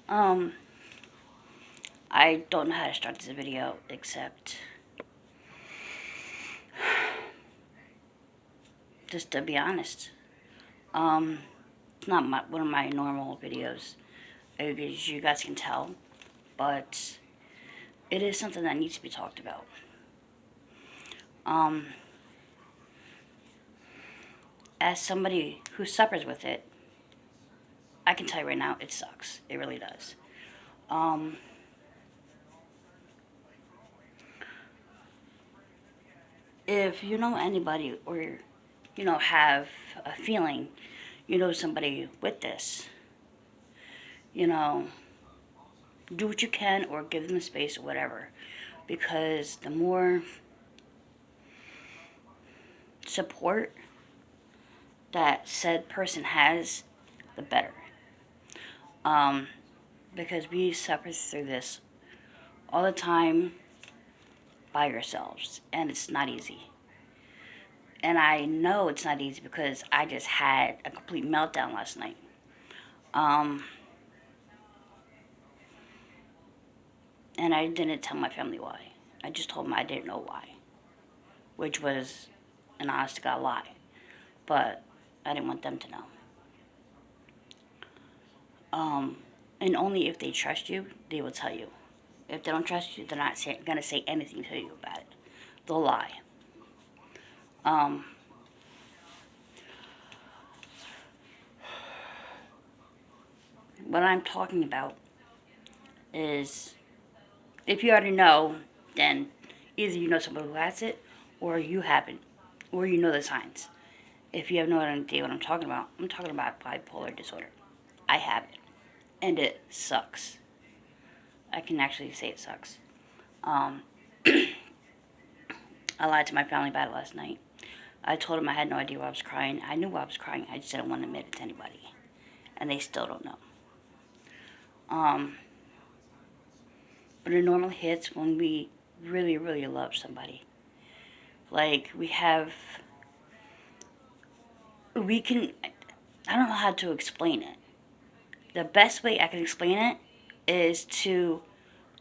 Um, I don't know how to start this video except just to be honest. It's not one of my normal videos, as you guys can tell, but it is something that needs to be talked about. Um, as somebody who suffers with it, I can tell you right now, it sucks. It really does. Um, if you know anybody or, have a feeling, somebody with this, you know, do what you can or give them space or whatever. Because the more support that said person has, the better. Um, because we suffer through this all the time by ourselves, and it's not easy. And I know it's not easy because I just had a complete meltdown last night. Um, and I didn't tell my family why. I just told them I didn't know why, which was an honest to God lie. But I didn't want them to know. Um, and only if they trust you, they will tell you. If they don't trust you, they're not going to say anything to you about it. They'll lie. Um, what I'm talking about is, if you already know, then either you know somebody who has it, or you haven't, or you know the signs. If you have no idea what I'm talking about bipolar disorder. I have it, and it sucks. I can actually say it sucks. Um, I lied to my family about it last night. I told them I had no idea why I was crying. I knew why I was crying. I just didn't want to admit it to anybody, and they still don't know. Um, but it normally hits when we really, really love somebody. Like we can. I don't know how to explain it. The best way I can explain it is to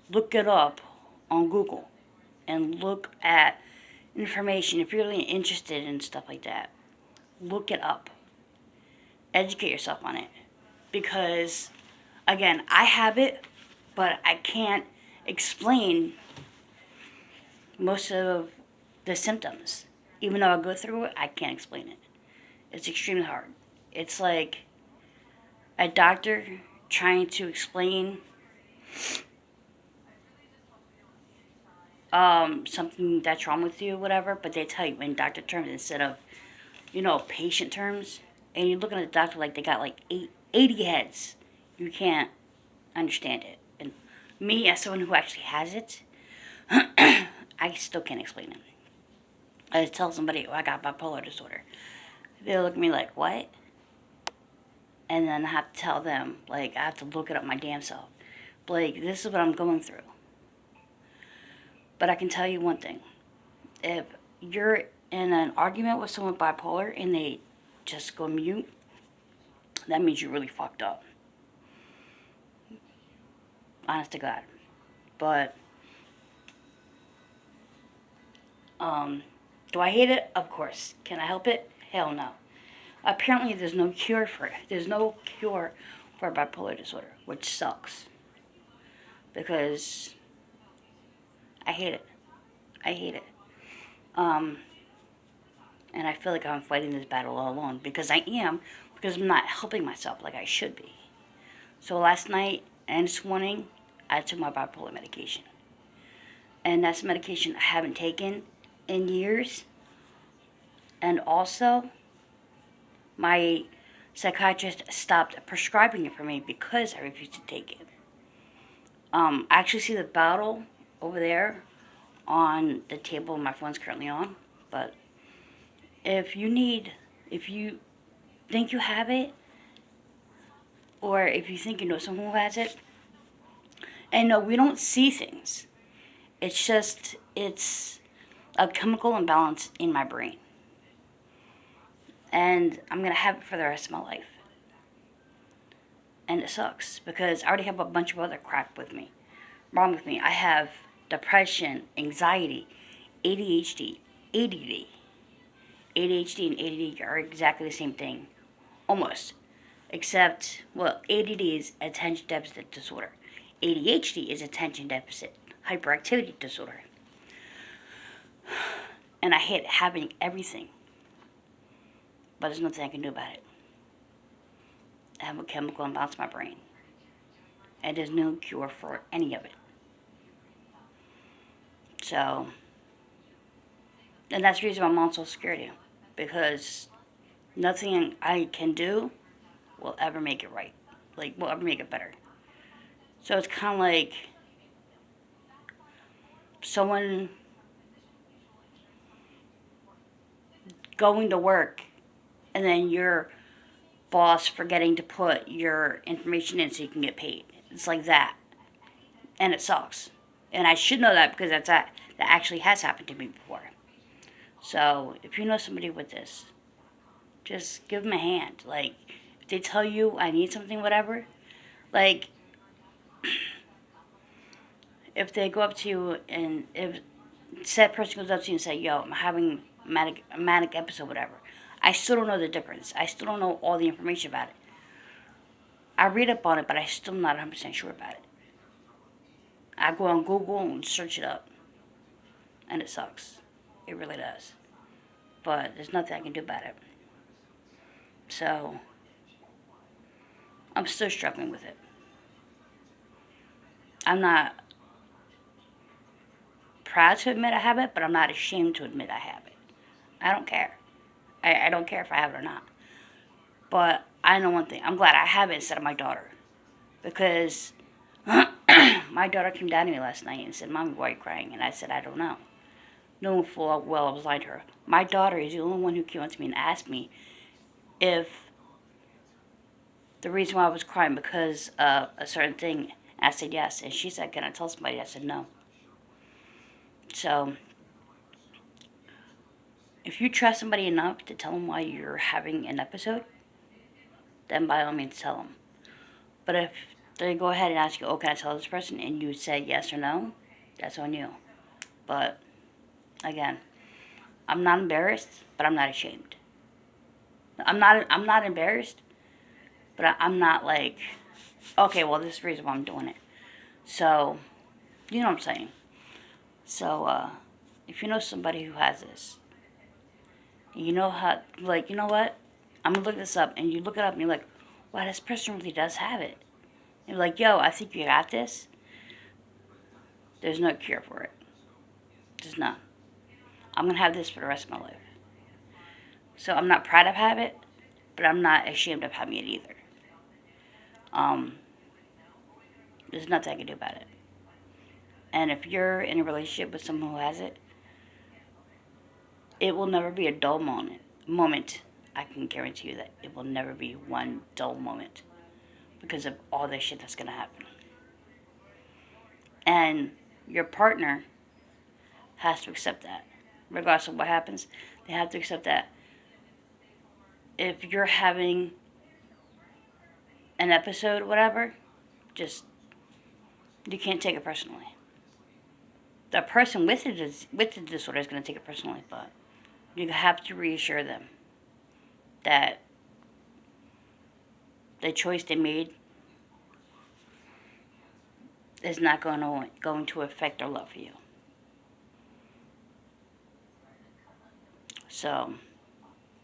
look it up on Google and look at information. If you're really interested in stuff like that, look it up. Educate yourself on it. Because, again, I have it, but I can't explain most of the symptoms. Even though I go through it, I can't explain it. It's extremely hard. It's like a doctor trying to explain something that's wrong with you, whatever, but they tell you in doctor terms instead of, patient terms. And you're looking at the doctor like they got like 80 heads. You can't understand it. And me, as someone who actually has it, I still can't explain it. I tell somebody, oh, I got bipolar disorder. They look at me like, what? And then I have to tell them, like, I have to look it up my damn self. Like, this is what I'm going through. But I can tell you one thing. If you're in an argument with someone bipolar and they just go mute, that means you're really fucked up. Honest to God. But, do I hate it? Of course. Can I help it? Hell no. Apparently there's no cure for it. There's no cure for bipolar disorder, which sucks. Because I hate it. I hate it. And I feel like I'm fighting this battle all alone. Because I am. Because I'm not helping myself like I should be. So last night and this morning, I took my bipolar medication. And that's medication I haven't taken in years. And also, my psychiatrist stopped prescribing it for me because I refused to take it. I actually see the bottle over there on the table my phone's currently on. But if you think you have it, or if you think you know someone who has it, and no, we don't see things. It's a chemical imbalance in my brain. And I'm going to have it for the rest of my life. And it sucks because I already have a bunch of other crap wrong with me. I have depression, anxiety, ADHD, ADD. ADHD and ADD are exactly the same thing, almost. Except, well, ADD is attention deficit disorder. ADHD is attention deficit hyperactivity disorder. And I hate having everything. But there's nothing I can do about it. I have a chemical imbalance in my brain. And there's no cure for any of it. So, and that's the reason why I'm on Social Security. Because nothing I can do will ever make it right. Like, will ever make it better. So it's kind of like someone going to work and then your boss forgetting to put your information in so you can get paid. It's like that. And it sucks. And I should know that because that actually has happened to me before. So if you know somebody with this, just give them a hand. Like, if they tell you I need something, whatever, like, if they go up to you and if said person goes up to you and say, yo, I'm having a manic episode, whatever, I still don't know the difference. I still don't know all the information about it. I read up on it, but I'm still not 100% sure about it. I go on Google and search it up. And it sucks. It really does. But there's nothing I can do about it. So, I'm still struggling with it. I'm not proud to admit I have it, but I'm not ashamed to admit I have it. I don't care. I don't care if I have it or not. But I know one thing. I'm glad I have it instead of my daughter. Because my daughter came down to me last night and said, Mommy, why are you crying? And I said, I don't know. Knowing full well I was lying to her. My daughter is the only one who came up to me and asked me if the reason why I was crying because of a certain thing. I said yes. And she said, can I tell somebody? I said no. So, if you trust somebody enough to tell them why you're having an episode, then by all means tell them. But if they go ahead and ask you, oh, can I tell this person? And you say yes or no, that's on you. But, again, I'm not embarrassed, but I'm not ashamed. I'm not embarrassed, but I'm not like, okay, well, this is the reason why I'm doing it. So, you know what I'm saying. So, if you know somebody who has this, you know how, like, you know what? I'm going to look this up, and you look it up, and you're like, wow, this person really does have it. And you're like, yo, I think you got this. There's no cure for it. There's none. I'm going to have this for the rest of my life. So I'm not proud of having it, but I'm not ashamed of having it either. There's nothing I can do about it. And if you're in a relationship with someone who has it, it will never be a dull moment. I can guarantee you that it will never be one dull moment because of all the shit that's going to happen. And your partner has to accept that. Regardless of what happens, they have to accept that. If you're having an episode or whatever, just, you can't take it personally. The person with the disorder is going to take it personally, but you have to reassure them that the choice they made is not going to affect their love for you. So,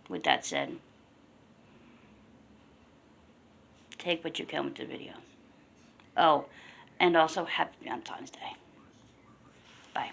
with that said, take what you can with the video. Oh, and also happy Valentine's Day. Bye.